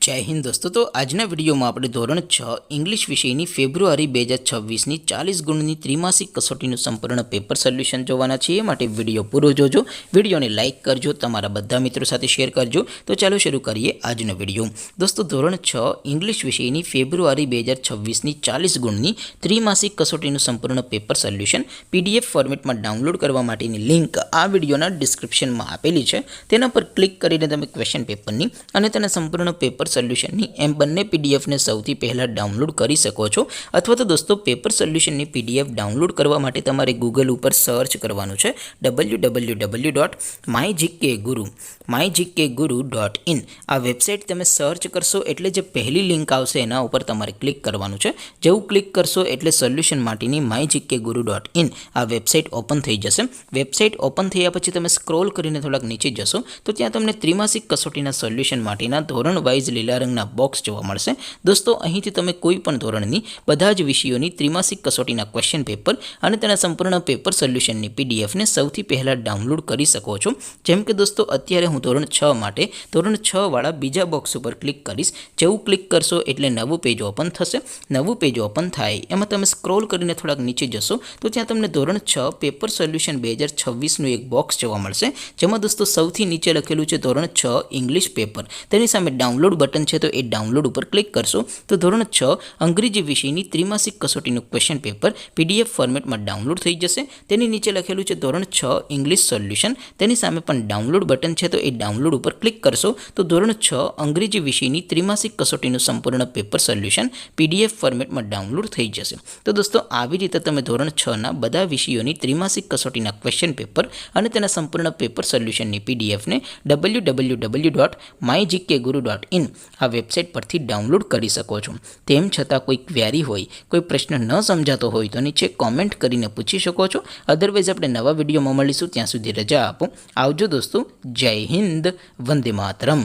जय हिंद दोस्तों। तो आजना विडियो में આપણે ધોરણ 6 इंग्लिश વિષયની ફેબ્રુઆરી 2026ની 40 ગુણની ત્રિમાસિક કસોટીનું સંપૂર્ણ પેપર સોલ્યુશન જોવાના છીએ। માટે વિડિયો પૂરો જોજો, વિડિયોને લાઈક કરજો, તમારા બધા મિત્રો સાથે શેર કરજો। તો ચાલો શરૂ કરીએ આજનો વિડિયો। દોસ્તો ધોરણ 6 इंग्लिश વિષયની ફેબ્રુઆરી 2026ની 40 ગુણની ત્રિમાસિક કસોટીનું સંપૂર્ણ પેપર સોલ્યુશન પીડીએફ ફોર્મેટમાં ડાઉનલોડ કરવા માટેની લિંક આ વિડિયોના ડિસ્ક્રિપ્શનમાં આપેલી છે। તેના પર ક્લિક કરીને તમે ક્વેશ્ચન પેપરની અને તેના સંપૂર્ણ પેપર સોલ્યુશનની એમ બંને પીડીએફને સૌથી પહેલાં ડાઉનલોડ કરી શકો છો। અથવા તો દોસ્તો પેપર સોલ્યુશનની પીડીએફ ડાઉનલોડ કરવા માટે તમારે ગૂગલ ઉપર સર્ચ કરવાનું છે www.mygkguru.in। આ વેબસાઇટ તમે સર્ચ કરશો એટલે જે પહેલી લિંક આવશે એના ઉપર તમારે ક્લિક કરવાનું છે। જેવું ક્લિક કરશો એટલે સોલ્યુશન માટેની mygkguru.in આ વેબસાઇટ ઓપન થઈ જશે। વેબસાઇટ ઓપન થયા પછી તમે સ્ક્રોલ કરીને થોડાક નીચે જશો તો ત્યાં તમને ત્રિમાસિક કસોટીના સોલ્યુશન માટેના ધોરણ વાઇઝ લીલા રંગના બોક્સ જોવા મળશે। દોસ્તો અહીંથી તમે કોઈ પણ ધોરણની બધા જ વિષયોની ત્રિમાસિક કસોટીના ક્વેશ્ચન પેપર અને તેના સંપૂર્ણ પેપર સોલ્યુશનની પીડીએફને સૌથી પહેલાં ડાઉનલોડ કરી શકો છો। જેમ કે દોસ્તો અત્યારે હું ધોરણ 6 માટે ધોરણ 6 વાળા બીજા બોક્સ ઉપર ક્લિક કરીશ। જેવું ક્લિક કરશો એટલે નવું પેજ ઓપન થશે। નવું પેજ ઓપન થાય એમાં તમે સ્ક્રોલ કરીને થોડાક નીચે જશો તો ત્યાં તમને ધોરણ 6 પેપર સોલ્યુશન 2026નું એક બોક્સ જોવા મળશે। જેમાં દોસ્તો સૌથી નીચે લખેલું છે ધોરણ 6 ઇંગ્લિશ પેપર, તેની સામે ડાઉનલોડ બટન છે તો એ ડાઉનલોડ ઉપર ક્લિક કરશો તો ધોરણ 6 અંગ્રેજી વિષયની ત્રિમાસિક કસોટીનું ક્વેશ્ચન પેપર પીડીએફ ફોર્મેટમાં ડાઉનલોડ થઈ જશે। તેની નીચે લખેલું છે ધોરણ 6 ઇંગ્લિશ સોલ્યુશન, તેની સામે પણ ડાઉનલોડ બટન છે તો એ ડાઉનલોડ ઉપર ક્લિક કરશો તો ધોરણ 6 અંગ્રેજી વિષયની ત્રિમાસિક કસોટીનું સંપૂર્ણ પેપર સોલ્યુશન પીડીએફ ફોર્મેટમાં ડાઉનલોડ થઈ જશે। તો દોસ્તો આવી રીતે તમે ધોરણ 6ના બધા વિષયોની ત્રિમાસિક કસોટીના ક્વેશ્ચન પેપર અને તેના સંપૂર્ણ પેપર સોલ્યુશનની પીડીએફને www.mygkguru.in આ વેબસાઇટ પરથી ડાઉનલોડ કરી શકો છો। તેમ છતાં કોઈ ક્વેરી હોય, કોઈ પ્રશ્ન ન સમજાતો હોય તો નીચે કોમેન્ટ કરીને પૂછી શકો છો। અધરવાઇઝ આપણે નવા વિડીયોમાં મળીશું, ત્યાં સુધી રજા આપો। આવજો દોસ્તો, જય હિન્દ, વંદે માતરમ।